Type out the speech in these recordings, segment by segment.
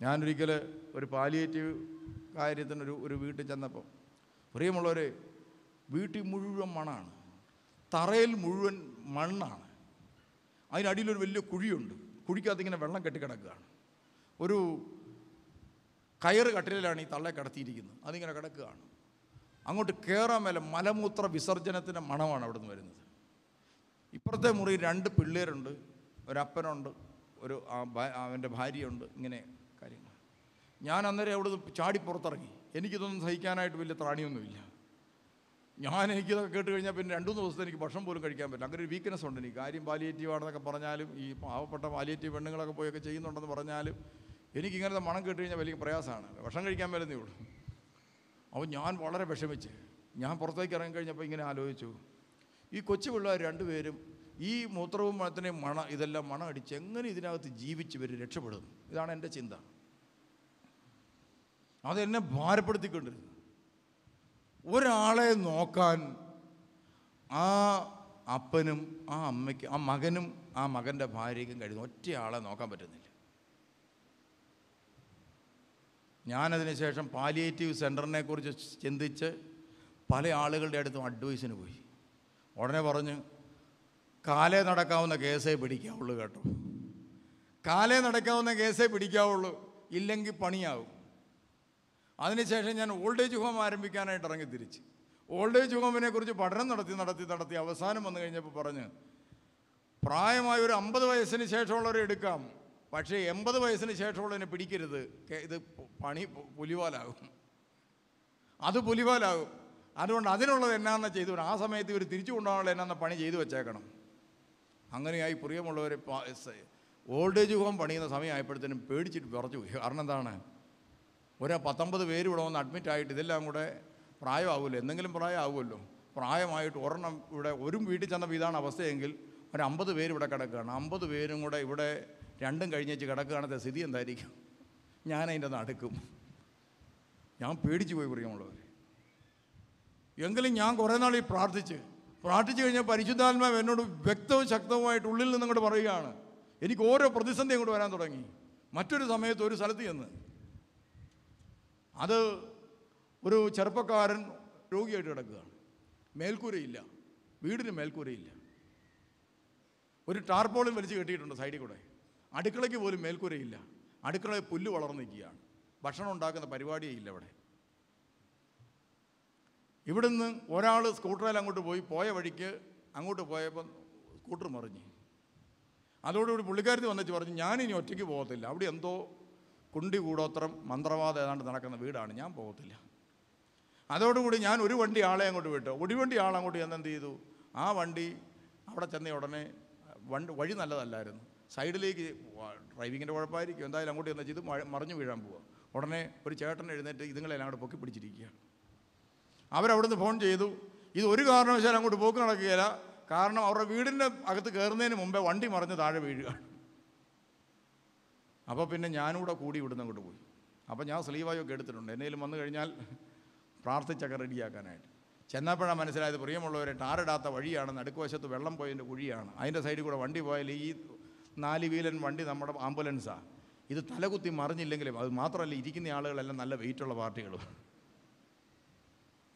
ഞാനൊരിക്കൽ ഒരു പാലിയേറ്റീവ് കാര്യത്തിന് ഒരു വീട്ടിൽ ചെന്നപ്പോൾ, പ്രിയമുള്ളവരെ, വീട്ടിൽ മുഴുവൻ മണ്ണാണ്, തറയിൽ മുഴുവൻ മണ്ണാണ്, അതിനടിയിലൊരു വലിയ കുഴിയുണ്ട്, കുഴിക്കകത്ത് ഇങ്ങനെ വെള്ളം കെട്ടിക്കിടക്കുകയാണ്. ഒരു കയറ് കട്ടിലാണ് ഈ തള്ളയെ കിടത്തിയിരിക്കുന്നത്, അതിങ്ങനെ കിടക്കുകയാണ്. അങ്ങോട്ട് കയറാൻ മേലെ മലമൂത്ര വിസർജനത്തിൻ്റെ മണമാണ് അവിടെ നിന്ന് വരുന്നത്. ഇപ്പുറത്തെ മുറി 2 പിള്ളേരുണ്ട്, ഒരപ്പനുണ്ട്, അവൻ്റെ ഭാര്യയുണ്ട്, ഇങ്ങനെ കാര്യങ്ങൾ. ഞാൻ അന്നേരം അവിടെ ചാടി പുറത്തിറങ്ങി. എനിക്കിതൊന്നും സഹിക്കാനായിട്ട് വലിയ ത്രാണിയൊന്നുമില്ല. എനിക്കിതൊക്കെ കേട്ട് കഴിഞ്ഞാൽ പിന്നെ 2-3 ദിവസത്തെ എനിക്ക് ഭക്ഷണം പോലും കഴിക്കാൻ പറ്റില്ല. അങ്ങനെ ഒരു വീക്ക്നെസ് ഉണ്ട് എനിക്ക്. കാര്യം പാലിയേറ്റീവ് ആണെന്നൊക്കെ പറഞ്ഞാലും, ഈ പാവപ്പെട്ട പാലിയേറ്റീവ് പെണ്ണുങ്ങളൊക്കെ പോയൊക്കെ ചെയ്യുന്നുണ്ടെന്ന് പറഞ്ഞാലും, എനിക്കിങ്ങനത്തെ മണം കേട്ട് കഴിഞ്ഞാൽ വലിയ പ്രയാസമാണ്, ഭക്ഷണം കഴിക്കാൻ വരുന്നേ ഉള്ളൂ. അപ്പോൾ ഞാൻ വളരെ വിഷമിച്ച് ഞാൻ പുറത്തേക്ക് ഇറങ്ങിക്കഴിഞ്ഞപ്പോൾ ഇങ്ങനെ ആലോചിച്ചു, ഈ കൊച്ചു പിള്ളേർ 2 പേരും ഈ മൂത്രവും മണത്തിനെയും ഇതെല്ലാം മണം അടിച്ച് എങ്ങനെ ഇതിനകത്ത് ജീവിച്ച് ഇവർ രക്ഷപ്പെടും? ഇതാണ് എൻ്റെ ചിന്ത. അതെന്നെ ഭാരപ്പെടുത്തിക്കൊണ്ടിരുന്നു. ഒരാളെ നോക്കാൻ ആ അപ്പനും ആ അമ്മയ്ക്കും ആ മകനും ആ മകൻ്റെ ഭാര്യയ്ക്കും കഴിയുന്നു, ഒറ്റയാളെ നോക്കാൻ പറ്റുന്നില്ല. ഞാനതിന് ശേഷം പാലിയേറ്റീവ് സെൻ്ററിനെ കുറിച്ച് ചിന്തിച്ച് പല ആളുകളുടെ അടുത്തും അഡ്വൈസിന് പോയി. ഉടനെ പറഞ്ഞ്, കാലേ നടക്കാവുന്ന കേസേ പിടിക്കാവുള്ളൂ കേട്ടോ, കാലേ നടക്കാവുന്ന കേസേ പിടിക്കാവുള്ളൂ, ഇല്ലെങ്കിൽ പണിയാവും. അതിനുശേഷം ഞാൻ ഓൾഡ് ഏജ് ഹോം ആരംഭിക്കാനായിട്ട് ഇറങ്ങി തിരിച്ച്. ഓൾഡ് ഏജ് ഹോമിനെ കുറിച്ച് പഠനം നടത്തി അവസാനം വന്നു കഴിഞ്ഞപ്പോൾ പറഞ്ഞ്, പ്രായമായ ഒരു 50 വയസ്സിന് ശേഷമുള്ളവരെ എടുക്കാം, പക്ഷേ 80 വയസ്സിന് ശേഷമുള്ളതിനെ പിടിക്കരുത്, ഇത് പണി പുലിവാലാകും, അത് പുലിവാലാകും. അതുകൊണ്ട് അതിനുള്ളത് എന്നാന്ന് ചെയ്തു, ആ സമയത്ത് ഇവർ തിരിച്ചു കൊണ്ടുപോകാനുള്ള എന്നാന്ന പണി ചെയ്തു വെച്ചേക്കണം. അങ്ങനെയായി പ്രിയമുള്ളവരെ, ഓൾഡ് ഏജ് ഹോം പണിയുന്ന സമയമായപ്പോഴത്തേനും പേടിച്ചിട്ട് വിറച്ചു പോയി. കാരണം എന്താണ്, 19 പേര് ഇവിടെ വന്ന് അഡ്മിറ്റായിട്ട് ഇതെല്ലാം കൂടെ പ്രായമാകുമല്ലോ, എന്തെങ്കിലും പ്രായമാകുമല്ലോ. പ്രായമായിട്ട് ഒരെണ്ണം ഇവിടെ ഒരു വീട്ടിൽ ചെന്നപ്പോൾ ഇതാണ് അവസ്ഥയെങ്കിൽ ഒരു 50 പേര് ഇവിടെ കിടക്കുകയാണ്. 50 പേരും കൂടെ ഇവിടെ 2 കഴിഞ്ഞേച്ച് കിടക്കുകയാണത്തെ സ്ഥിതി എന്തായിരിക്കും? ഞാനതിൻ്റെ നടുക്കും. ഞാൻ പേടിച്ചു പോയി പ്രിയമുള്ളവർ. എങ്കിലും ഞാൻ കുറേ നാൾ ഈ പ്രാർത്ഥിച്ച് കഴിഞ്ഞാൽ പരിശുദ്ധാത്മാവ് എന്നോട് വ്യക്തവും ശക്തവുമായിട്ട് ഉള്ളിൽ നിന്നും കൂടെ പറയുകയാണ്. എനിക്ക് ഓരോ പ്രതിസന്ധി അങ്ങോട്ട് വരാൻ തുടങ്ങി. മറ്റൊരു സമയത്ത് ഒരു സ്ഥലത്ത് ചെന്ന്, അത് ഒരു ചെറുപ്പക്കാരൻ രോഗിയായിട്ട് കിടക്കുകയാണ്. മേൽക്കൂരയില്ല, വീടിന് മേൽക്കൂരയില്ല. ഒരു ടാർപോളിൻ വലിച്ച് കെട്ടിയിട്ടുണ്ട് സൈഡിൽ കൂടെ. അടുക്കളയ്ക്ക് പോലും മേൽക്കൂരയില്ല. അടുക്കളയിൽ പുല്ല് വളർന്നു നിൽക്കുകയാണ്. ഭക്ഷണം ഉണ്ടാക്കുന്ന പരിപാടിയേ ഇല്ല അവിടെ. ഇവിടുന്ന് ഒരാൾ സ്കൂട്ടറിൽ അങ്ങോട്ട് പോയ വഴിക്ക് അങ്ങോട്ട് പോയപ്പോൾ സ്കൂട്ടർ മറിഞ്ഞ്. അതോടുകൂടി പുള്ളിക്കാരത്തി വന്നിട്ട് പറഞ്ഞു, ഞാനിനി ഒറ്റയ്ക്ക് പോകത്തില്ല, അവിടെ എന്തോ കുണ്ടി കൂടോത്രം മന്ത്രവാദം ഏതാണ്ട് നടക്കുന്ന വീടാണ്, ഞാൻ പോകത്തില്ല. അതോടുകൂടി ഞാൻ ഒരു വണ്ടി ആളെ അങ്ങോട്ട് വിട്ടു. ഒരു വണ്ടി ആളങ്ങോട്ട് ചെന്നെന്ത് ചെയ്തു, ആ വണ്ടി അവിടെ ചെന്ന ഉടനെ വഴി നല്ലതല്ലായിരുന്നു, സൈഡിലേക്ക് ഡ്രൈവിങ്ങിൻ്റെ കുഴപ്പമായിരിക്കും, എന്തായാലും അങ്ങോട്ട് ചെന്ന് ഇത് മറിഞ്ഞു വീഴാൻ പോവുക. ഉടനെ ഒരു ചേട്ടൻ എഴുന്നേറ്റ് ഇതുങ്ങളെല്ലാം അങ്ങോട്ട് പൊക്കി പിടിച്ചിരിക്കുകയാണ്. അവരവിടുന്ന് ഫോൺ ചെയ്തു, ഇത് ഒരു കാരണവശാലും അങ്ങോട്ട് പോക്ക് നടക്കുകയില്ല, കാരണം അവരുടെ വീടിൻ്റെ അകത്ത് കയറുന്നതിന് മുമ്പേ വണ്ടി മറിഞ്ഞ് താഴെ വീഴുകയാണ്. അപ്പോൾ പിന്നെ ഞാനിവിടെ കൂടി ഇവിടുന്ന് അങ്ങോട്ട് പോയി. അപ്പോൾ ഞാൻ സ്ലീവായൊക്കെ എടുത്തിട്ടുണ്ട്, എന്നേലും വന്നു കഴിഞ്ഞാൽ പ്രാർത്ഥിച്ചൊക്കെ റെഡിയാക്കാനായിട്ട്. ചെന്നപ്പോഴാണ് മനസ്സിലായത്, പ്രിയമുള്ളവരെ, ടാറിടാത്ത വഴിയാണ്, നടുക്കുവശത്ത് വെള്ളം പോയതിൻ്റെ കുഴിയാണ്, അതിൻ്റെ സൈഡിൽ കൂടെ വണ്ടി പോയാൽ ഈ 4 വീലൻ വണ്ടി നമ്മുടെ ആംബുലൻസാണ്, ഇത് തലകുത്തി മറിഞ്ഞില്ലെങ്കിലും, അത് മാത്രമല്ല ഇരിക്കുന്ന ആളുകളെല്ലാം നല്ല വെയിറ്റുള്ള പാർട്ടികളും,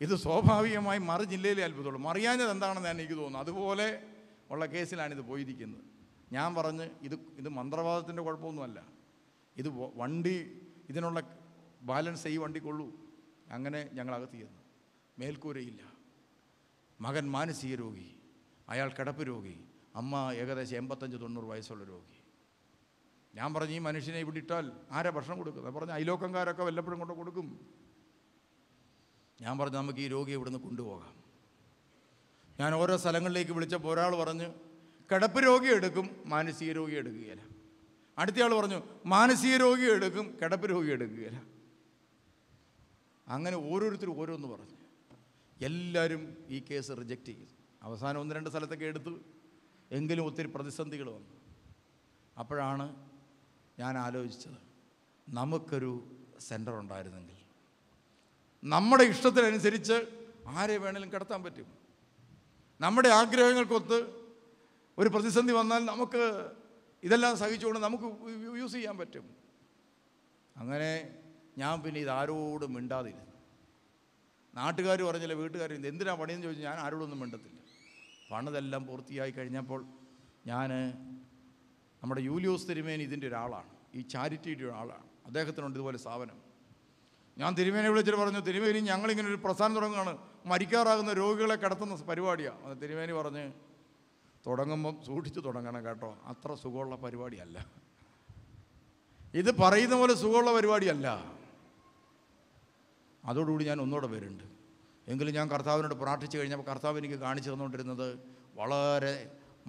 ഇത് സ്വാഭാവികമായി മറിഞ്ഞില്ലേലേ അത്ഭുതമുള്ളൂ. മറിയാഞ്ഞത് എന്താണെന്ന് എനിക്ക് തോന്നുന്നു. അതുപോലെ ഉള്ള കേസിലാണിത് പോയിരിക്കുന്നത്. ഞാൻ പറഞ്ഞ് ഇത് മന്ത്രവാദത്തിൻ്റെ കുഴപ്പമൊന്നുമല്ല, ഇത് വണ്ടി ഇതിനുള്ള ബാലൻസ് ഈ വണ്ടിക്കുള്ളൂ. അങ്ങനെ ഞങ്ങളകത്ത് ചെന്നു. മേൽക്കൂരയില്ല, മകൻ മാനസിക രോഗി, അയാൾ കിടപ്പ് രോഗി, അമ്മ ഏകദേശം 85-90 വയസ്സുള്ള രോഗി. ഞാൻ പറഞ്ഞു, ഈ മനുഷ്യനെ ഇവിടെ ഇട്ടാൽ ആരാ ഭക്ഷണം കൊടുക്കുന്നത്? പറഞ്ഞു, അയലോക്കംകാരൊക്കെ വല്ലപ്പോഴും കൊണ്ട് കൊടുക്കും. ഞാൻ പറഞ്ഞു, നമുക്ക് ഈ രോഗിയെ ഇവിടുന്ന് കൊണ്ടുപോകാം. ഞാൻ ഓരോ സ്ഥലങ്ങളിലേക്ക് വിളിച്ചപ്പോൾ ഒരാൾ പറഞ്ഞ്, കിടപ്പ് രോഗി എടുക്കും, മാനസിക രോഗി എടുക്കുകയില്ല. അടുത്തയാൾ പറഞ്ഞു, മാനസിക രോഗി എടുക്കും, കിടപ്പ് രോഗി എടുക്കുകയില്ല. അങ്ങനെ ഓരോരുത്തരും ഓരോന്ന് പറഞ്ഞു. എല്ലാവരും ഈ കേസ് റിജക്റ്റ് ചെയ്തു. അവസാനം 1-2 സ്ഥലത്തൊക്കെ എടുത്തു, എങ്കിലും ഒത്തിരി പ്രതിസന്ധികൾ വന്നു. അപ്പോഴാണ് ഞാൻ ആലോചിച്ചത്, നമുക്കൊരു സെൻറ്റർ ഉണ്ടായിരുന്നെങ്കിൽ നമ്മുടെ ഇഷ്ടത്തിനനുസരിച്ച് ആരെ വേണേലും കിടത്താൻ പറ്റും. നമ്മുടെ ആഗ്രഹങ്ങൾക്കൊത്ത് ഒരു പ്രതിസന്ധി വന്നാൽ നമുക്ക് ഇതെല്ലാം സഹിച്ചുകൊണ്ട് നമുക്ക് യൂസ് ചെയ്യാൻ പറ്റും. അങ്ങനെ ഞാൻ പിന്നെ ഇതാരോടും മിണ്ടാതിരുന്നു. നാട്ടുകാർ പറഞ്ഞില്ല, വീട്ടുകാർ എന്തിനാ പണിയെന്ന് ചോദിച്ചു. ഞാൻ ആരോടൊന്നും മിണ്ടത്തില്ല. പണിതെല്ലാം പൂർത്തിയായി കഴിഞ്ഞപ്പോൾ ഞാൻ നമ്മുടെ യൂലിയോസ് തിരുമേനി ഇതിൻ്റെ ഒരാളാണ്, ഈ ചാരിറ്റിയുടെ ഒരാളാണ്. അദ്ദേഹത്തിനുണ്ട് ഇതുപോലെ സ്ഥാപനം. ഞാൻ തിരുമേനെ വിളിച്ചിട്ട് പറഞ്ഞു, തിരുമേനി ഞങ്ങളിങ്ങനെ ഒരു പ്രസ്ഥാനം തുടങ്ങുകയാണ്, മരിക്കാറാകുന്ന രോഗികളെ കിടത്തുന്ന പരിപാടിയാണ്. തിരുമേനി പറഞ്ഞ്, തുടങ്ങുമ്പം സൂക്ഷിച്ച് തുടങ്ങണം കേട്ടോ, അത്ര സുഖമുള്ള പരിപാടിയല്ല, ഇത് പറയുന്ന പോലെ സുഖമുള്ള പരിപാടിയല്ല. അതോടുകൂടി ഞാൻ ഒന്നുകൂടെ വരുന്നുണ്ട്. എങ്കിലും ഞാൻ കർത്താവിനോട് പ്രാർത്ഥിച്ചു കഴിഞ്ഞപ്പോൾ കർത്താവ് എനിക്ക് കാണിച്ചു തന്നുകൊണ്ടിരുന്നത് വളരെ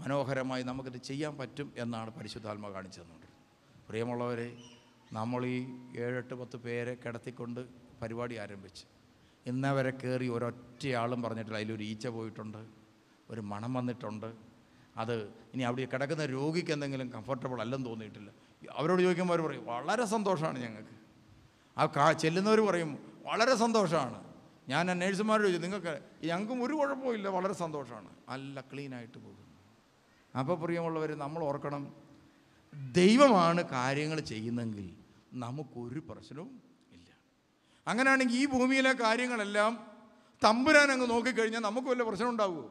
മനോഹരമായി നമുക്കിത് ചെയ്യാൻ പറ്റും എന്നാണ് പരിശുദ്ധാത്മ കാണിച്ചു തന്നുകൊണ്ടിരുന്നത്. പ്രിയമുള്ളവരെ, നമ്മൾ ഈ 7-8-10 പേരെ കിടത്തിക്കൊണ്ട് പരിപാടി ആരംഭിച്ച് ഇന്നവരെ കയറി ഒരൊറ്റയാളും പറഞ്ഞിട്ടില്ല. അതിലൊരു ഈച്ച പോയിട്ടുണ്ട്, ഒരു മണം വന്നിട്ടുണ്ട്. അത് ഇനി അവിടെ കിടക്കുന്ന രോഗിക്ക് എന്തെങ്കിലും കംഫർട്ടബിൾ അല്ലെന്ന് തോന്നിയിട്ടില്ല. അവരോട് ചോദിക്കുമ്പോൾ അവർ പറയും വളരെ സന്തോഷമാണ് ഞങ്ങൾക്ക്. ചെല്ലുന്നവർ പറയും വളരെ സന്തോഷമാണ്. ഞാൻ നേഴ്സുമാരോട് ചോദിച്ചു, നിങ്ങൾക്ക് ഞങ്ങൾക്കും ഒരു കുഴപ്പമില്ല, വളരെ സന്തോഷമാണ്. അല്ല, ക്ലീനായിട്ട് പോകുന്നു. അപ്പോൾ പ്രിയമുള്ളവർ, നമ്മൾ ഓർക്കണം, ദൈവമാണ് കാര്യങ്ങൾ ചെയ്യുന്നെങ്കിൽ നമുക്കൊരു പ്രശ്നവും ഇല്ല. അങ്ങനെയാണെങ്കിൽ ഈ ഭൂമിയിലെ കാര്യങ്ങളെല്ലാം തമ്പുരാൻ അങ്ങ് നോക്കിക്കഴിഞ്ഞാൽ നമുക്ക് വല്ല പ്രശ്നം ഉണ്ടാവുമോ?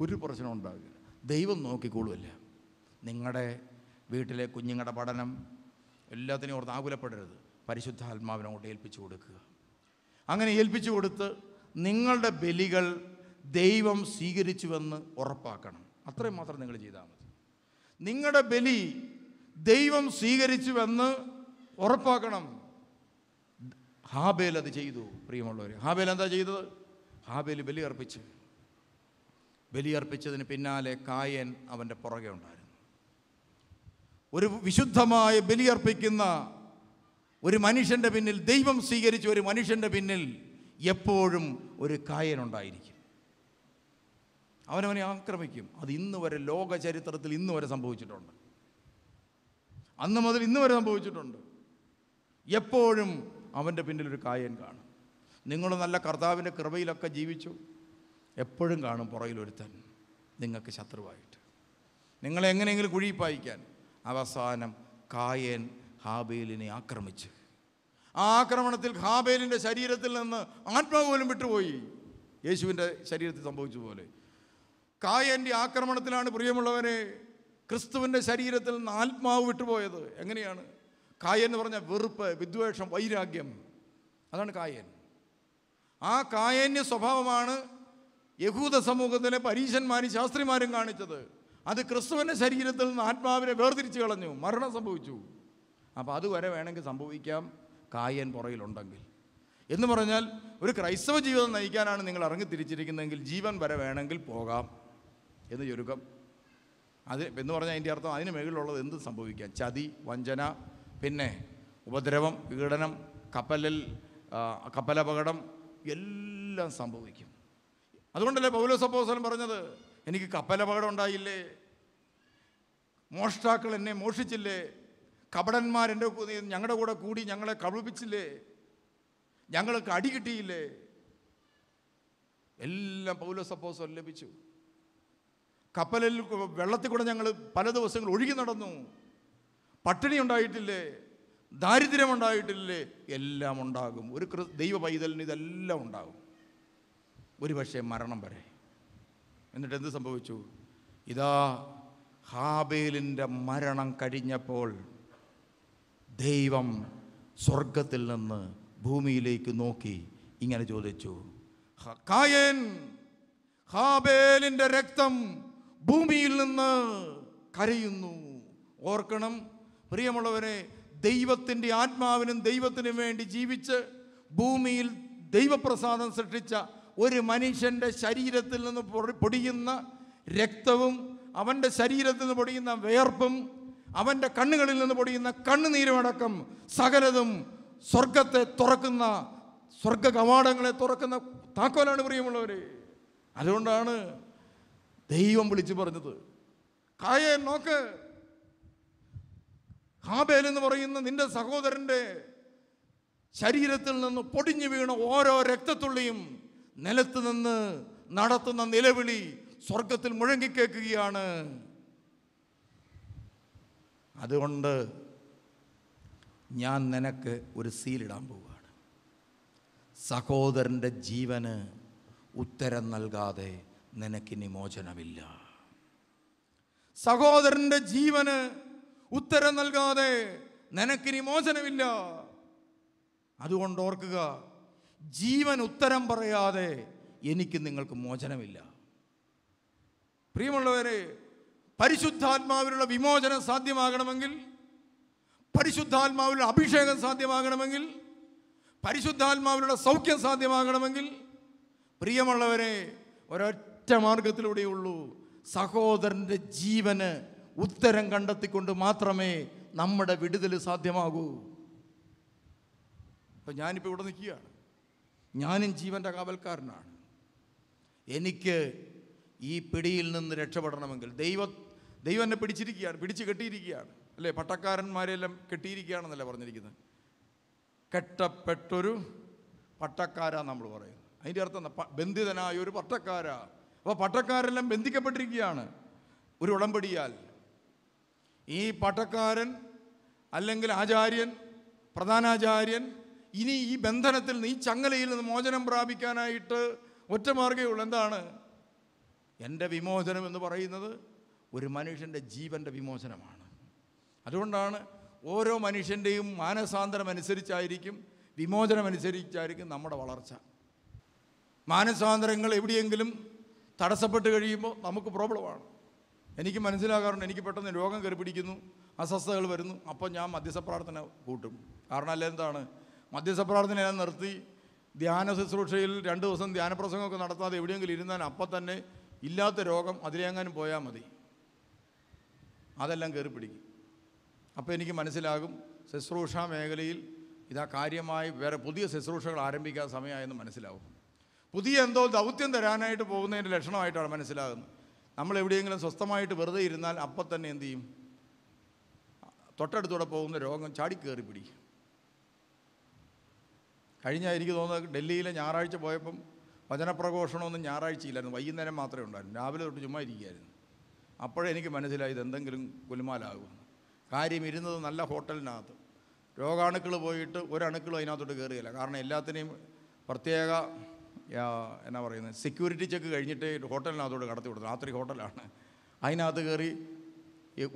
ഒരു പ്രശ്നം ഉണ്ടാവില്ല. ദൈവം നോക്കിക്കോളുമല്ല. നിങ്ങളുടെ വീട്ടിലെ കുഞ്ഞുങ്ങളുടെ പഠനം എല്ലാത്തിനെയും ഓർത്ത് ആകുലപ്പെടരുത്. പരിശുദ്ധാത്മാവിനോട് ഏൽപ്പിച്ചു കൊടുക്കുക. അങ്ങനെ ഏൽപ്പിച്ചു കൊടുത്ത് നിങ്ങളുടെ ബലികൾ ദൈവം സ്വീകരിച്ചുവെന്ന് ഉറപ്പാക്കണം. അത്രയും മാത്രം നിങ്ങൾ ചെയ്താൽ മതി. നിങ്ങളുടെ ബലി ദൈവം സ്വീകരിച്ചുവെന്ന് ഉറപ്പാക്കണം. ഹാബേൽ അത് ചെയ്തു. പ്രിയമുള്ളവർ, ഹാബേൽ എന്താ ചെയ്തത്? ഹാബേൽ ബലിയർപ്പിച്ചതിന് പിന്നാലെ കായൻ അവൻ്റെ പുറകെ ഉണ്ടായിരുന്നു. ഒരു വിശുദ്ധമായ ബലിയർപ്പിക്കുന്ന ഒരു മനുഷ്യൻ്റെ പിന്നിൽ, ദൈവം സ്വീകരിച്ച ഒരു മനുഷ്യൻ്റെ പിന്നിൽ എപ്പോഴും ഒരു കായനുണ്ടായിരിക്കും. അവനവനെ ആക്രമിക്കും. അത് ഇന്ന് വരെ, ലോക ചരിത്രത്തിൽ ഇന്ന് വരെ സംഭവിച്ചിട്ടുണ്ട്. അന്ന് മുതൽ ഇന്ന് വരെ സംഭവിച്ചിട്ടുണ്ട്. എപ്പോഴും അവൻ്റെ പിന്നിലൊരു കായൻ കാണും. നിങ്ങൾ നല്ല കർത്താവിൻ്റെ കൃപയിലൊക്കെ ജീവിച്ചു, എപ്പോഴും കാണും പുറകിലൊരുത്തൻ നിങ്ങൾക്ക് ശത്രുവായിട്ട്, നിങ്ങളെ എങ്ങനെയെങ്കിലും കുഴിപ്പായിക്കാൻ. അവസാനം കായൻ ഹാബേലിനെ ആക്രമിച്ച്, ആ ആക്രമണത്തിൽ ഹാബേലിൻ്റെ ശരീരത്തിൽ നിന്ന് ആത്മാവ് പോലും വിട്ടുപോയി. യേശുവിൻ്റെ ശരീരത്തിൽ സംഭവിച്ചതുപോലെ കായൻ്റെ ആക്രമണത്തിലാണ് പ്രിയമുള്ളവരെ ക്രിസ്തുവിൻ്റെ ശരീരത്തിൽ നിന്ന് ആത്മാവ് വിട്ടുപോയത്. എങ്ങനെയാണ്? കായൻ എന്ന് പറഞ്ഞാൽ വെറുപ്പ്, വിദ്വേഷം, വൈരാഗ്യം, അതാണ് കായൻ. ആ കായന്യ സ്വഭാവമാണ് യഹൂദ സമൂഹത്തിലെ പരീശന്മാരും ശാസ്ത്രിമാരും കാണിച്ചത്. അത് ക്രിസ്തുവിൻ്റെ ശരീരത്തിൽ നിന്ന് ആത്മാവിനെ വേർതിരിച്ച് കളഞ്ഞു, മരണം സംഭവിച്ചു. അപ്പോൾ അതുവരെ വേണമെങ്കിൽ സംഭവിക്കാം കായൻ പുറകിലുണ്ടെങ്കിൽ. എന്ന് പറഞ്ഞാൽ ഒരു ക്രൈസ്തവ ജീവിതം നയിക്കാനാണ് നിങ്ങൾ ഇറങ്ങി തിരിച്ചിരിക്കുന്നതെങ്കിൽ ജീവൻ വരെ വേണമെങ്കിൽ പോകാം എന്ന് ചുരുക്കം. അത് എന്ന് പറഞ്ഞാൽ അതിൻ്റെ അർത്ഥം അതിന് മുകളിലുള്ളത് എന്ത് സംഭവിക്കാം? ചതി, വഞ്ചന, പിന്നെ ഉപദ്രവം, പീഡനം, കപ്പലപകടം എല്ലാം സംഭവിക്കും. അതുകൊണ്ടല്ലേ പൗലോസ് അപ്പോസ്തലൻ പറഞ്ഞത്, എനിക്ക് കപ്പലപകടം ഉണ്ടായില്ലേ, മോഷ്ടാക്കൾ എന്നെ മോഷിച്ചില്ലേ, കപടന്മാരെൻ്റെ ഞങ്ങളുടെ കൂടെ കൂടി ഞങ്ങളെ കബളിപ്പിച്ചില്ലേ, ഞങ്ങൾക്ക് അടി കിട്ടിയില്ലേ, എല്ലാം പൗലോസ് അപ്പോസ്തലൻ ലഭിച്ചു. കപ്പലിൽ വെള്ളത്തിൽ കൂടെ ഞങ്ങൾ പല ദിവസങ്ങൾ ഒഴുകി നടന്നു, പട്ടിണി ഉണ്ടായിട്ടില്ലേ, ദാരിദ്ര്യമുണ്ടായിട്ടില്ലേ, എല്ലാം ഉണ്ടാകും. ഒരു ദൈവ പൈതലിന് ഇതെല്ലാം ഉണ്ടാകും, ഒരു പക്ഷേ മരണം വരെ. എന്നിട്ട് എന്ത് സംഭവിച്ചു? ഇതാ ഹാബേലിൻ്റെ മരണം കഴിഞ്ഞപ്പോൾ ദൈവം സ്വർഗത്തിൽ നിന്ന് ഭൂമിയിലേക്ക് നോക്കി ഇങ്ങനെ ചോദിച്ചു, കായൻ, ഹാബേലിൻ്റെ രക്തം ഭൂമിയിൽ നിന്ന് കരയുന്നു. ഓർക്കണം പ്രിയമുള്ളവരെ, ദൈവത്തിൻ്റെ ആത്മാവിനും ദൈവത്തിനും വേണ്ടി ജീവിച്ച് ഭൂമിയിൽ ദൈവപ്രസാദം സൃഷ്ടിച്ച ഒരു മനുഷ്യൻ്റെ ശരീരത്തിൽ നിന്ന് പൊടിയുന്ന രക്തവും അവൻ്റെ ശരീരത്തിൽ നിന്ന് പൊടിയുന്ന വേർപ്പും അവൻ്റെ കണ്ണുകളിൽ നിന്ന് പൊടിയുന്ന കണ്ണുനീരുമടക്കം സകലതും സ്വർഗത്തെ തുറക്കുന്ന, സ്വർഗ കവാടങ്ങളെ തുറക്കുന്ന താക്കോലാണ് പ്രിയമുള്ളവർ. അതുകൊണ്ടാണ് ദൈവം വിളിച്ചു പറഞ്ഞത്, കായൻ നോക്ക്, ഹാബേൽ എന്ന് പറയുന്ന നിന്റെ സഹോദരൻ്റെ ശരീരത്തിൽ നിന്ന് പൊടിഞ്ഞു വീണ ഓരോ രക്തത്തുള്ളിയും നിലത്ത് നിന്ന് നടത്തുന്ന നിലവിളി സ്വർഗത്തിൽ മുഴങ്ങിക്കേൾക്കുകയാണ്. അതുകൊണ്ട് ഞാൻ നിനക്ക് ഒരു സീലിടാൻ പോവുകയാണ്. സഹോദരൻ്റെ ജീവന് ഉത്തരം നൽകാതെ നിനക്കിനി മോചനമില്ല. സഹോദരൻ്റെ ജീവന് ഉത്തരം നൽകാതെ നിനക്കിനി മോചനമില്ല. അതുകൊണ്ട് ഓർക്കുക, ജീവൻ ഉത്തരം പറയാതെ എനിക്ക് നിങ്ങൾക്ക് മോചനമില്ല. പ്രിയമുള്ളവരെ, പരിശുദ്ധാത്മാവിലുള്ള വിമോചനം സാധ്യമാകണമെങ്കിൽ, പരിശുദ്ധാത്മാവിലുള്ള അഭിഷേകം സാധ്യമാകണമെങ്കിൽ, പരിശുദ്ധാത്മാവിലുള്ള സൗഖ്യം സാധ്യമാകണമെങ്കിൽ, പ്രിയമുള്ളവരെ, ഒരൊറ്റ മാർഗത്തിലൂടെയുള്ളൂ. സഹോദരൻ്റെ ജീവന് ഉത്തരം കണ്ടെത്തിക്കൊണ്ട് മാത്രമേ നമ്മുടെ വിടുതൽ സാധ്യമാകൂ. അപ്പം ഞാനിപ്പോൾ ഇവിടെ നിൽക്കുകയാണ്. ഞാനും ജീവൻ്റെ കാവൽക്കാരനാണ്. എനിക്ക് ഈ പിടിയിൽ നിന്ന് രക്ഷപ്പെടണമെങ്കിൽ ദൈവം എന്നെ പിടിച്ചിരിക്കുകയാണ്, പിടിച്ച് കെട്ടിയിരിക്കുകയാണ് അല്ലേ? പട്ടക്കാരന്മാരെല്ലാം കെട്ടിയിരിക്കുകയാണെന്നല്ലേ പറഞ്ഞിരിക്കുന്നത്. കെട്ടപ്പെട്ടൊരു പട്ടക്കാരാ നമ്മൾ പറയുന്നത്. അതിൻ്റെ അർത്ഥം ബന്ധിതനായ ഒരു പട്ടക്കാരാ. അപ്പോൾ പട്ടക്കാരെല്ലാം ബന്ധിക്കപ്പെട്ടിരിക്കുകയാണ് ഒരു ഉടമ്പടിയാൽ. ഈ പട്ടക്കാരൻ അല്ലെങ്കിൽ ആചാര്യൻ, പ്രധാനാചാര്യൻ ഇനി ഈ ബന്ധനത്തിൽ നിന്ന്, ഈ ചങ്ങലയിൽ നിന്ന് മോചനം പ്രാപിക്കാനായിട്ട് ഒറ്റ മാർഗ്ഗമേ ഉള്ളൂ. എന്താണ്? എൻ്റെ വിമോചനം എന്ന് പറയുന്നത് ഒരു മനുഷ്യൻ്റെ ജീവൻ്റെ വിമോചനമാണ്. അതുകൊണ്ടാണ് ഓരോ മനുഷ്യൻ്റെയും മാനസാന്തരം അനുസരിച്ചായിരിക്കും, വിമോചനം അനുസരിച്ചായിരിക്കും നമ്മുടെ വളർച്ച. മാനസാന്തരങ്ങൾ എവിടെയെങ്കിലും തടസ്സപ്പെട്ട് കഴിയുമ്പോൾ നമുക്ക് പ്രോബ്ലമാണ്. എനിക്ക് മനസ്സിലാകാറുണ്ട്, എനിക്ക് പെട്ടെന്ന് രോഗം കയറി പിടിക്കുന്നു, അസ്വസ്ഥതകൾ വരുന്നു. അപ്പോൾ ഞാൻ മധ്യസ്ഥ പ്രാർത്ഥന കൂട്ടും. കാരണം അല്ല, എന്താണ്, മധ്യസ്ഥ പ്രാർത്ഥന ഞാൻ നിർത്തി ധ്യാന ശുശ്രൂഷയിൽ 2 ദിവസം ധ്യാനപ്രസംഗമൊക്കെ നടത്താതെ എവിടെയെങ്കിലും ഇരുന്നാൽ അപ്പം തന്നെ ഇല്ലാത്ത രോഗം അതിലെങ്ങാനും പോയാൽ മതി, അതെല്ലാം കയറി പിടിക്കും. അപ്പോൾ എനിക്ക് മനസ്സിലാകും ശുശ്രൂഷ മേഖലയിൽ ഇതാ കാര്യമായി വേറെ പുതിയ ശുശ്രൂഷകൾ ആരംഭിക്കാൻ സമയമായെന്ന് മനസ്സിലാവും. പുതിയ എന്തോ ദൗത്യം തരാനായിട്ട് പോകുന്നതിൻ്റെ ലക്ഷണമായിട്ടാണ് മനസ്സിലാകുന്നത്. നമ്മൾ എവിടെയെങ്കിലും സ്വസ്ഥമായിട്ട് വെറുതെ ഇരുന്നാൽ അപ്പം തന്നെ എന്തു ചെയ്യും? തൊട്ടടുത്തൂടെ പോകുന്ന രോഗം ചാടിക്കയറി പിടിക്കും. എനിക്ക് തോന്നുന്നത് ഡൽഹിയിലെ ഞായറാഴ്ച പോയപ്പം വചനപ്രഘോഷണമൊന്നും ഞായറാഴ്ചയില്ലായിരുന്നു, വൈകുന്നേരം മാത്രമേ ഉണ്ടായിരുന്നു. രാവിലെ തൊട്ട് ചുമ്മാ ഇരിക്കുകയായിരുന്നു. അപ്പോഴേ എനിക്ക് മനസ്സിലായി ഇതെന്തെങ്കിലും കുലുമാലാകുമെന്ന്. കാര്യം ഇരുന്നത് നല്ല ഹോട്ടലിനകത്ത്. രോഗാണുക്കൾ പോയിട്ട് ഒരണുക്കളും അതിനകത്തോട്ട് കയറുകയില്ല. കാരണം എല്ലാത്തിനെയും പ്രത്യേക എന്നാ പറയുന്നത്, സെക്യൂരിറ്റി ചെക്ക് കഴിഞ്ഞിട്ട് ഹോട്ടലിനകത്തോട്ട് കടത്തി കൊടുത്തു. രാത്രി ഹോട്ടലാണ്. അതിനകത്ത് കയറി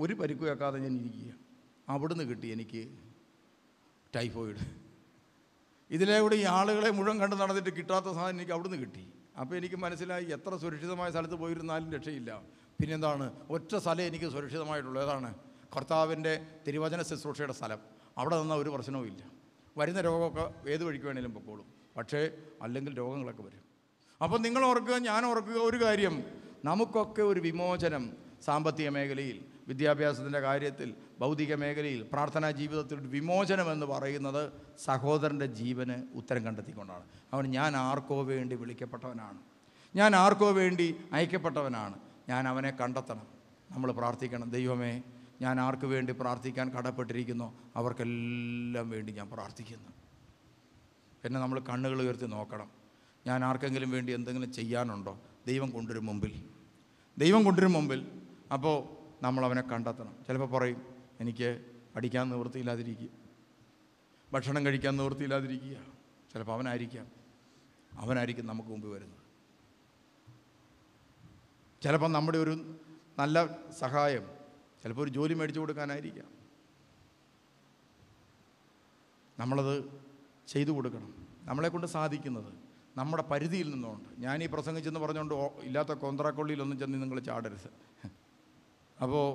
ഒരു പരിക്ക് വെക്കാതെ ഞാൻ ഇരിക്കുക. അവിടുന്ന് കിട്ടി എനിക്ക് ടൈഫോയിഡ്. ഇതിലൂടെ ഈ ആളുകളെ മുഴുവൻ കണ്ട് നടന്നിട്ട് കിട്ടാത്ത സാധനം എനിക്ക് അവിടുന്ന് കിട്ടി. അപ്പോൾ എനിക്ക് മനസ്സിലായി എത്ര സുരക്ഷിതമായ സ്ഥലത്ത് പോയിരുന്നാലും രക്ഷയില്ല. പിന്നെന്താണ്, ഒറ്റ സ്ഥലം എനിക്ക് സുരക്ഷിതമായിട്ടുള്ളൂ. ഏതാണ്? കർത്താവിൻ്റെ തിരുവചന ശുശ്രൂഷയുടെ സ്ഥലം. അവിടെ നിന്നാൽ ഒരു പ്രശ്നവും ഇല്ല. വരുന്ന രോഗമൊക്കെ ഏത് വഴിക്ക് വേണേലും പൊക്കോളും. പക്ഷേ അല്ലെങ്കിൽ രോഗങ്ങളൊക്കെ വരും. അപ്പം നിങ്ങൾ ഓർക്കുക, ഞാൻ ഓർക്കുക ഒരു കാര്യം, നമുക്കൊക്കെ ഒരു വിമോചനം സാമ്പത്തിക മേഖലയിൽ, വിദ്യാഭ്യാസത്തിൻ്റെ കാര്യത്തിൽ, ഭൗതിക മേഖലയിൽ, പ്രാർത്ഥനാ ജീവിതത്തിൽ വിമോചനം എന്ന് പറയുന്നത് സഹോദരൻ്റെ ജീവന് ഉത്തരം കണ്ടെത്തിക്കൊണ്ടാണ്. ഞാൻ ആർക്കോ വേണ്ടി വിളിക്കപ്പെട്ടവനാണ്, ഞാൻ ആർക്കോ വേണ്ടി അയക്കപ്പെട്ടവനാണ്, ഞാൻ അവനെ കണ്ടെത്തണം. നമ്മൾ പ്രാർത്ഥിക്കണം, ദൈവമേ ഞാൻ ആർക്ക് വേണ്ടി പ്രാർത്ഥിക്കാൻ കടപ്പെട്ടിരിക്കുന്നോ അവർക്കെല്ലാം വേണ്ടി ഞാൻ പ്രാർത്ഥിക്കുന്നു. പിന്നെ നമ്മൾ കണ്ണുകൾ ഉയർത്തി നോക്കണം, ഞാൻ ആർക്കെങ്കിലും വേണ്ടി എന്തെങ്കിലും ചെയ്യാനുണ്ടോ? ദൈവം കൊണ്ടുവരും മുമ്പിൽ. അപ്പോൾ നമ്മളവനെ കണ്ടെത്തണം. ചിലപ്പോൾ പറയും, എനിക്ക് പഠിക്കാൻ നിവൃത്തിയില്ലാതിരിക്കുക, ഭക്ഷണം കഴിക്കാൻ നിവൃത്തിയില്ലാതിരിക്കുക. ചിലപ്പോൾ അവനായിരിക്കും നമുക്ക് മുമ്പ് വരുന്നത്. ചിലപ്പോൾ നമ്മുടെ ഒരു നല്ല സഹായം, ചിലപ്പോൾ ഒരു ജോലി മേടിച്ചു കൊടുക്കാനായിരിക്കാം. നമ്മളത് ചെയ്തു കൊടുക്കണം. നമ്മളെക്കൊണ്ട് സാധിക്കുന്നത് നമ്മുടെ പരിധിയിൽ നിന്നുകൊണ്ട്. ഞാൻ ഈ പ്രസംഗിച്ചെന്ന് പറഞ്ഞുകൊണ്ട് ഇല്ലാത്ത കോന്ത്രാക്കൊള്ളിയിലൊന്നും ചെന്ന് നിങ്ങൾ ചാടരുത്. അപ്പോൾ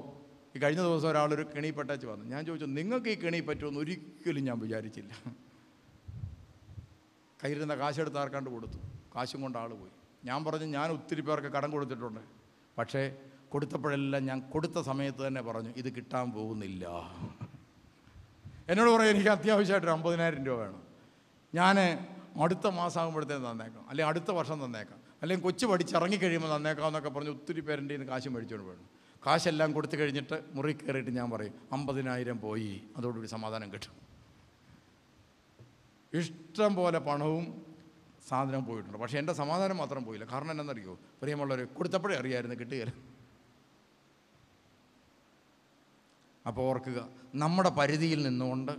ഈ കഴിഞ്ഞ ദിവസം ഒരാളൊരു കെണി പെട്ടേച്ച് വന്നു. ഞാൻ ചോദിച്ചു, നിങ്ങൾക്ക് ഈ കെണി പറ്റുമെന്ന് ഒരിക്കലും ഞാൻ വിചാരിച്ചില്ല. കയ്യിലിരുന്ന കാശെടുത്ത് ആർക്കാണ്ട് കൊടുത്തു, കാശും കൊണ്ട് ആൾ പോയി. ഞാൻ പറഞ്ഞു, ഞാൻ ഒത്തിരി പേർക്ക് കടം കൊടുത്തിട്ടുണ്ട്, പക്ഷേ കൊടുത്തപ്പോഴെല്ലാം ഞാൻ കൊടുത്ത സമയത്ത് തന്നെ പറഞ്ഞു ഇത് കിട്ടാൻ പോകുന്നില്ല. എന്നോട് പറയും, എനിക്ക് അത്യാവശ്യമായിട്ടൊരു 50,000 രൂപ വേണം, ഞാൻ അടുത്ത മാസം ആകുമ്പോഴത്തേന് തന്നേക്കാം, അല്ലെങ്കിൽ അടുത്ത വർഷം തന്നേക്കാം, അല്ലെങ്കിൽ കൊച്ചു പഠിച്ചിറങ്ങിക്കഴിയുമ്പോൾ തന്നേക്കാം എന്നൊക്കെ പറഞ്ഞ് ഒത്തിരി പേരെൻ്റെ നിന്ന് കാശ് മേടിച്ചുകൊണ്ട് വേണം. കാശെല്ലാം കൊടുത്തു കഴിഞ്ഞിട്ട് മുറി കയറിയിട്ട് ഞാൻ പറയും 50,000 പോയി, അതോടുകൂടി സമാധാനം കിട്ടും. ഇഷ്ടം പോലെ പണവും സാധനവും പോയിട്ടുണ്ട്, പക്ഷേ എൻ്റെ സമാധാനം മാത്രം പോയില്ല. കാരണം എന്താണെന്നറിയോ? പ്രിയമുള്ളവർ, കൊടുത്തപ്പോഴേ അറിയാമായിരുന്നു കിട്ടുകയില്ല. അപ്പോൾ ഓർക്കുക, നമ്മുടെ പരിധിയിൽ നിന്നുകൊണ്ട്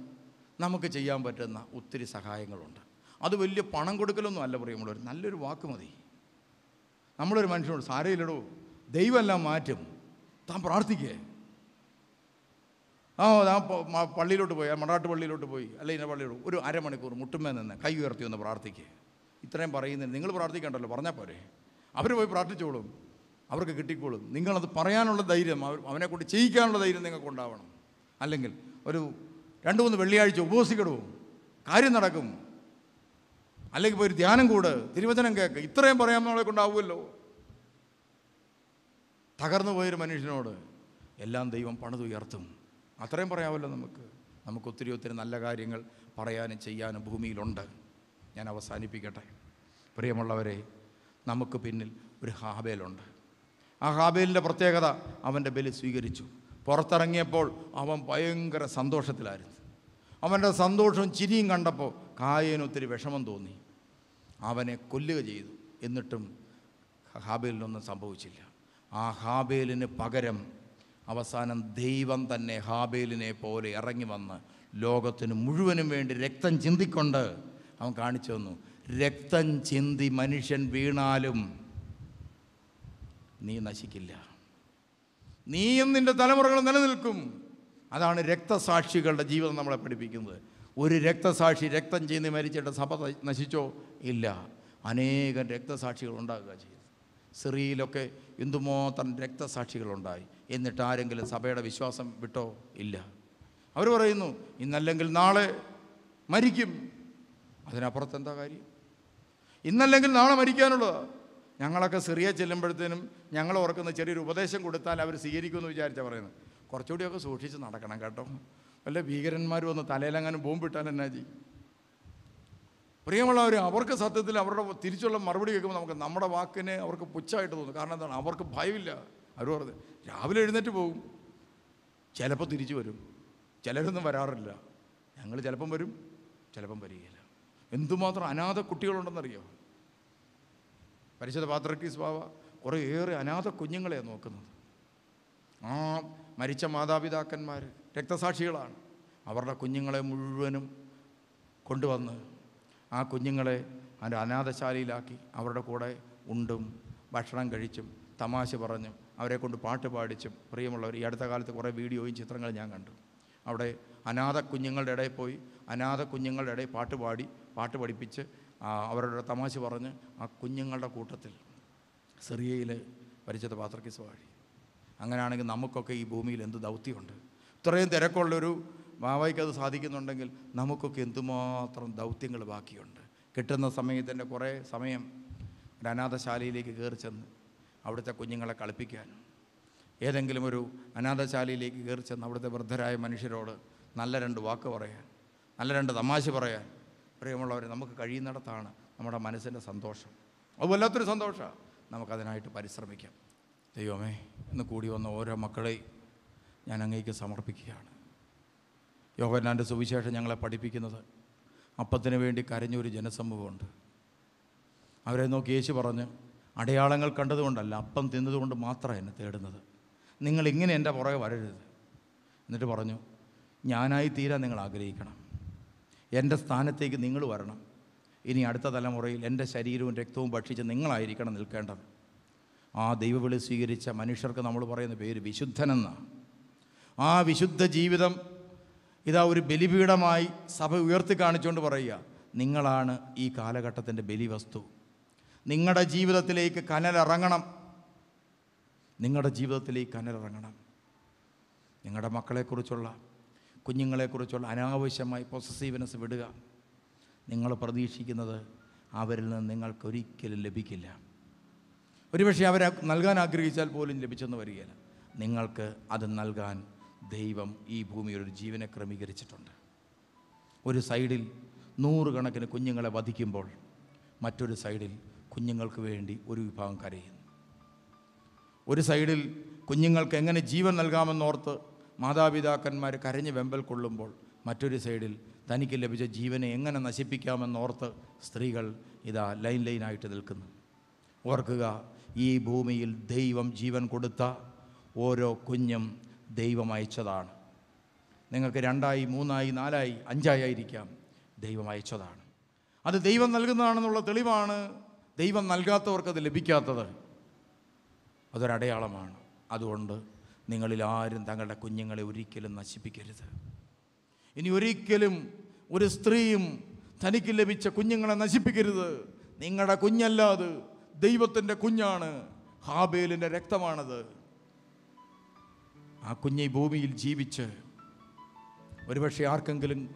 നമുക്ക് ചെയ്യാൻ പറ്റുന്ന ഒത്തിരി സഹായങ്ങളുണ്ട്. അത് വലിയ പണം കൊടുക്കലൊന്നും അല്ല പ്രിയമുള്ളവർ, നല്ലൊരു വാക്ക് മതി. നമ്മളൊരു മനുഷ്യനോട് സാരയില്ലടോ, ദൈവമെല്ലാം മാറ്റും, താൻ പ്രാർത്ഥിക്കേ. താൻ പള്ളിയിലോട്ട് പോയി, മടാട്ട് പള്ളിയിലോട്ട് പോയി, അല്ലെങ്കിൽ ഇന്ന പള്ളിയിലോട്ട് ഒരു അരമണിക്കൂർ മുട്ടുമേ നിന്ന് കൈ ഉയർത്തി ഒന്ന് പ്രാർത്ഥിക്കേ. ഇത്രയും പറയുന്നതിന് നിങ്ങൾ പ്രാർത്ഥിക്കണ്ടല്ലോ, പറഞ്ഞാൽ പോരെ. അവർ പോയി പ്രാർത്ഥിച്ചോളും, അവർക്ക് കിട്ടിക്കോളും. നിങ്ങളത് പറയാനുള്ള ധൈര്യം, അവനെക്കൊണ്ട് ചെയ്യിക്കാനുള്ള ധൈര്യം നിങ്ങൾക്കുണ്ടാവണം. അല്ലെങ്കിൽ ഒരു 2-3 വെള്ളിയാഴ്ച ഉപവസിക്കണോ, കാര്യം നടക്കും. അല്ലെങ്കിൽ പോയി ഒരു ധ്യാനം കൂട്, തിരുവചനം കേൾക്ക്. ഇത്രയും പറയാൻ നമ്മളെ കൊണ്ടാവുമല്ലോ. തകർന്നു പോയൊരു മനുഷ്യനോട് എല്ലാം ദൈവം പണിതുയർത്തും, അത്രയും പറയാമല്ലോ നമുക്ക് ഒത്തിരി നല്ല കാര്യങ്ങൾ പറയാനും ചെയ്യാനും ഭൂമിയിലുണ്ട്. ഞാൻ അവസാനിപ്പിക്കട്ടെ. പ്രിയമുള്ളവരെ, നമുക്ക് പിന്നിൽ ഒരു ഹാബേലുണ്ട്. ആ ഹാബേലിൻ്റെ പ്രത്യേകത, അവൻ്റെ ബലി സ്വീകരിച്ചു. പുറത്തിറങ്ങിയപ്പോൾ അവൻ ഭയങ്കര സന്തോഷത്തിലായിരുന്നു. അവൻ്റെ സന്തോഷവും ചിരിയും കണ്ടപ്പോൾ കായേന് ഒത്തിരി വിഷമം തോന്നി. അവനെ കൊല്ലുക ചെയ്തു. എന്നിട്ടും ഹാബേലിനൊന്നും സംഭവിച്ചില്ല. ആ ഹാബേലിന് പകരം അവസാനം ദൈവം തന്നെ ഹാബേലിനെ പോലെ ഇറങ്ങി വന്ന് ലോകത്തിന് മുഴുവനും വേണ്ടി രക്തം ചിന്തിക്കൊണ്ട് അവൻ കാണിച്ചു തന്നു. രക്തം ചിന്തി മനുഷ്യൻ വീണാലും നീ നശിക്കില്ല, നീയും നിൻ്റെ തലമുറകൾ നിലനിൽക്കും. അതാണ് രക്തസാക്ഷികളുടെ ജീവിതം നമ്മളെ പഠിപ്പിക്കുന്നത്. ഒരു രക്തസാക്ഷി രക്തം ചിന്തി മരിച്ചിട്ട് സഭ നശിച്ചോ? ഇല്ല. അനേകം രക്തസാക്ഷികൾ ഉണ്ടാകുക ചെയ്തു. സിറിയയിലൊക്കെ എന്തുമാത്രം രക്തസാക്ഷികളുണ്ടായി. എന്നിട്ട് ആരെങ്കിലും സഭയുടെ വിശ്വാസം വിട്ടോ? ഇല്ല. അവർ പറയുന്നു ഇന്നല്ലെങ്കിൽ നാളെ മരിക്കും. അതിനപ്പുറത്ത് എന്താ കാര്യം? ഇന്നല്ലെങ്കിൽ നാളെ മരിക്കാനുള്ളതാണ്. ഞങ്ങളൊക്കെ സിറിയ ചെല്ലുമ്പോഴത്തേനും ഞങ്ങൾ ഓർക്കുന്ന ചെറിയൊരു ഉപദേശം കൊടുത്താൽ അവർ സ്വീകരിക്കുമെന്ന് വിചാരിച്ചാൽ പറയുന്നത്. കുറച്ചുകൂടിയൊക്കെ സൂക്ഷിച്ച് നടക്കണം കേട്ടോ. വല്ല ഭീകരന്മാരും ഒന്ന് തലയിലെങ്ങാനും ബോംബിട്ടാൽ എന്നാ ചെയ്യും? പ്രിയമുള്ളവർ, അവർക്ക് സത്യത്തിൽ അവരുടെ തിരിച്ചുള്ള മറുപടി കേൾക്കുമ്പോൾ നമുക്ക് നമ്മുടെ വാക്കിനെ അവർക്ക് പുച്ഛമായിട്ട് തോന്നും. കാരണം എന്താണ്? അവർക്ക് ഭയമില്ല. അവർ പറഞ്ഞത് രാവിലെ എഴുന്നേറ്റ് പോകും, ചിലപ്പോൾ തിരിച്ചു വരും, ചിലരൊന്നും വരാറില്ല. ഞങ്ങൾ ചിലപ്പം വരും, ചിലപ്പം വരികയില്ല. എന്തുമാത്രം അനാഥ കുട്ടികളുണ്ടെന്നറിയോ? പരിശുദ്ധ പാത്രിക്കീസ് ബാവ കുറേയേറെ അനാഥ കുഞ്ഞുങ്ങളെയാണ് നോക്കുന്നത്. ആ മരിച്ച മാതാപിതാക്കന്മാർ രക്തസാക്ഷികളാണ്. അവരുടെ കുഞ്ഞുങ്ങളെ മുഴുവനും കൊണ്ടുവന്ന് ആ കുഞ്ഞുങ്ങളെ അതിൻ്റെ അനാഥശാലയിലാക്കി അവരുടെ കൂടെ ഉണ്ടും ഭക്ഷണം കഴിച്ചും തമാശ പറഞ്ഞും അവരെ കൊണ്ട് പാട്ട് പാടിച്ചും. പ്രിയമുള്ളവർ, ഈ അടുത്ത കാലത്ത് കുറേ വീഡിയോയും ചിത്രങ്ങളും ഞാൻ കണ്ടു. അവിടെ അനാഥ കുഞ്ഞുങ്ങളുടെ ഇടയിൽ പോയി അനാഥ കുഞ്ഞുങ്ങളുടെ ഇടയിൽ പാട്ട് പഠിപ്പിച്ച് അവരുടെ തമാശ പറഞ്ഞ് ആ കുഞ്ഞുങ്ങളുടെ കൂട്ടത്തിൽ സിറിയയിൽ പരിശുദ്ധ പാത്രിക്കീസ് വാഴി. അങ്ങനെയാണെങ്കിൽ നമുക്കൊക്കെ ഈ ഭൂമിയിൽ എന്ത് ദൗത്യമുണ്ട്? ഇത്രയും തിരക്കുള്ളൊരു ബാവയ്ക്കത് സാധിക്കുന്നുണ്ടെങ്കിൽ നമുക്കൊക്കെ എന്തുമാത്രം ദൗത്യങ്ങൾ ബാക്കിയുണ്ട്. കിട്ടുന്ന സമയത്തിൻ്റെ കുറേ സമയം ഒരു അനാഥശാലയിലേക്ക് കയറി ചെന്ന് അവിടുത്തെ കുഞ്ഞുങ്ങളെ കളിപ്പിക്കാൻ, ഏതെങ്കിലും ഒരു അനാഥശാലയിലേക്ക് കയറി ചെന്ന് അവിടുത്തെ വൃദ്ധരായ മനുഷ്യരോട് നല്ല 2 വാക്ക് പറയാൻ, നല്ല 2 തമാശ പറയാൻ. പ്രിയമുള്ളവരെ, നമുക്ക് കഴിയുന്നിടത്താണ് നമ്മുടെ മനസ്സിൻ്റെ സന്തോഷം. അത് വല്ലാത്തൊരു സന്തോഷമാണ്. നമുക്കതിനായിട്ട് പരിശ്രമിക്കാം. ദൈവമേ, ഇന്ന് കൂടി വന്ന ഓരോ മക്കളെയും ഞാൻ അങ്ങേക്ക് സമർപ്പിക്കുകയാണ്. യോഹന്നാൻ്റെ സുവിശേഷം ഞങ്ങളെ പഠിപ്പിക്കുന്നത് അപ്പത്തിന് വേണ്ടി കരഞ്ഞൊരു ജനസമൂഹമുണ്ട്. അവരെ നോക്കി യേശു പറഞ്ഞ്, അടയാളങ്ങൾ കണ്ടതുകൊണ്ടല്ല, അപ്പം തിന്നതുകൊണ്ട് മാത്രമാണ് എന്നെ തേടുന്നത്. നിങ്ങളിങ്ങനെ എൻ്റെ പുറകെ വരരുത്. എന്നിട്ട് പറഞ്ഞു, ഞാനായി തീരാൻ നിങ്ങൾ ആഗ്രഹിക്കണം, എൻ്റെ സ്ഥാനത്തേക്ക് നിങ്ങൾ വരണം. ഇനി അടുത്ത തലമുറയിൽ എൻ്റെ ശരീരവും രക്തവും ഭക്ഷിച്ച് നിങ്ങളായിരിക്കണം നിൽക്കേണ്ടത്. ആ ദൈവവിളി സ്വീകരിച്ച മനുഷ്യർക്ക് നമ്മൾ പറയുന്ന പേര് വിശുദ്ധനെന്നാണ്. ആ വിശുദ്ധ ജീവിതം ഇതാ ഒരു ബലിപീഠമായി സഭ ഉയർത്തി കാണിച്ചുകൊണ്ട് പറയുക, നിങ്ങളാണ് ഈ കാലഘട്ടത്തിൻ്റെ ബലിവസ്തു. നിങ്ങളുടെ ജീവിതത്തിലേക്ക് കനലിറങ്ങണം. നിങ്ങളുടെ ജീവിതത്തിലേക്ക് കനലിറങ്ങണം. നിങ്ങളുടെ മക്കളെക്കുറിച്ചുള്ള, കുഞ്ഞുങ്ങളെക്കുറിച്ചുള്ള അനാവശ്യമായി പൊസസീവ്നെസ് വിടുക. നിങ്ങൾ പ്രതീക്ഷിക്കുന്നത് അവരിൽ നിന്ന് നിങ്ങൾക്കൊരിക്കലും ലഭിക്കില്ല. ഒരുപക്ഷെ അവരെ നൽകാൻ ആഗ്രഹിച്ചാൽ പോലും ലഭിച്ചെന്ന് വരികയില്ല. നിങ്ങൾക്ക് അത് നൽകാൻ ദൈവം ഈ ഭൂമിയിൽ ഒരു ജീവനെ ക്രമീകരിച്ചിട്ടുണ്ട്. ഒരു സൈഡിൽ 100 കണക്കിന് കുഞ്ഞുങ്ങളെ വധിക്കുമ്പോൾ മറ്റൊരു സൈഡിൽ കുഞ്ഞുങ്ങൾക്ക് വേണ്ടി ഒരു വിഭാഗം കരയുന്നു. ഒരു സൈഡിൽ കുഞ്ഞുങ്ങൾക്ക് എങ്ങനെ ജീവൻ നൽകാമെന്നോർത്ത് മാതാപിതാക്കന്മാർ കരഞ്ഞ് വെമ്പൽ കൊള്ളുമ്പോൾ മറ്റൊരു സൈഡിൽ തനിക്ക് ലഭിച്ച ജീവനെ എങ്ങനെ നശിപ്പിക്കാമെന്നോർത്ത് സ്ത്രീകൾ ഇതാ ലൈനായിട്ട് നിൽക്കുന്നു. ഓർക്കുക, ഈ ഭൂമിയിൽ ദൈവം ജീവൻ കൊടുത്ത ഓരോ കുഞ്ഞും ദൈവം അയച്ചതാണ്. നിങ്ങൾക്ക് 2 3 4 5 ആയിരിക്കാം. ദൈവം അയച്ചതാണ്. അത് ദൈവം നൽകുന്നതാണെന്നുള്ള തെളിവാണ് ദൈവം നൽകാത്തവർക്കത് ലഭിക്കാത്തത്. അതൊരടയാളമാണ്. അതുകൊണ്ട് നിങ്ങളിൽ ആരും തങ്ങളുടെ കുഞ്ഞുങ്ങളെ ഒരിക്കലും നശിപ്പിക്കരുത്. ഇനി ഒരിക്കലും ഒരു സ്ത്രീയും തനിക്ക് ലഭിച്ച കുഞ്ഞുങ്ങളെ നശിപ്പിക്കരുത്. നിങ്ങളുടെ കുഞ്ഞല്ല, അത് ദൈവത്തിൻ്റെ കുഞ്ഞാണ്. ഹാബേലിൻ്റെ രക്തമാണത്. ആ കുഞ്ഞ് ഈ ഭൂമിയിൽ ജീവിച്ച് ഒരുപക്ഷെ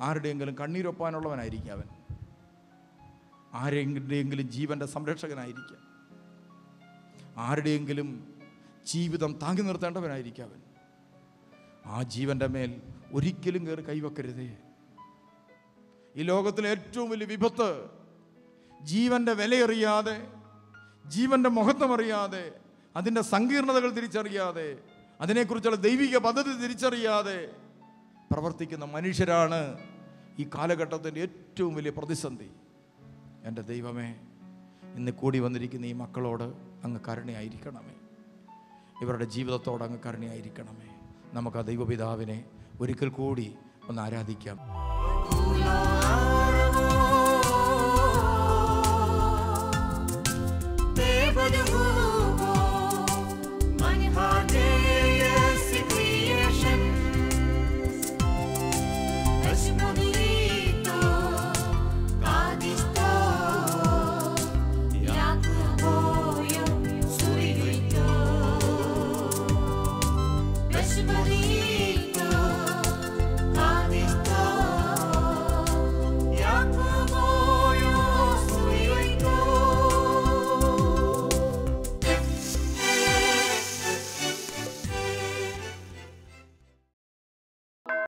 ആരുടെയെങ്കിലും കണ്ണീരൊപ്പാനുള്ളവനായിരിക്കും അവൻ. ആരുടെയെങ്കിലും ജീവൻ്റെ സംരക്ഷകനായിരിക്കാം. ആരുടെയെങ്കിലും ജീവിതം താങ്ങി നിർത്തേണ്ടവനായിരിക്കും അവൻ. ആ ജീവൻ്റെ മേൽ ഒരിക്കലും കയറി കൈവെക്കരുതേ. ഈ ലോകത്തിലെ ഏറ്റവും വലിയ വിപത്ത് ജീവൻ്റെ വിലയറിയാതെ, ജീവൻ്റെ മഹത്വമറിയാതെ, അതിൻ്റെ സങ്കീർണതകൾ തിരിച്ചറിയാതെ, അതിനെക്കുറിച്ചുള്ള ദൈവിക പദ്ധതി തിരിച്ചറിയാതെ പ്രവർത്തിക്കുന്ന മനുഷ്യരാണ് ഈ കാലഘട്ടത്തിൻ്റെ ഏറ്റവും വലിയ പ്രതിസന്ധി. എൻ്റെ ദൈവമേ, ഇന്ന് കൂടി വന്നിരിക്കുന്ന ഈ മക്കളോട് അങ്ങ് കരുണയായിരിക്കണമേ. ഇവരുടെ ജീവിതത്തോട് അങ്ങ് കരുണയായിരിക്കണമേ. നമുക്ക് ആ ദൈവപിതാവിനെ ഒരിക്കൽ കൂടി ഒന്ന് ആരാധിക്കാം. Devo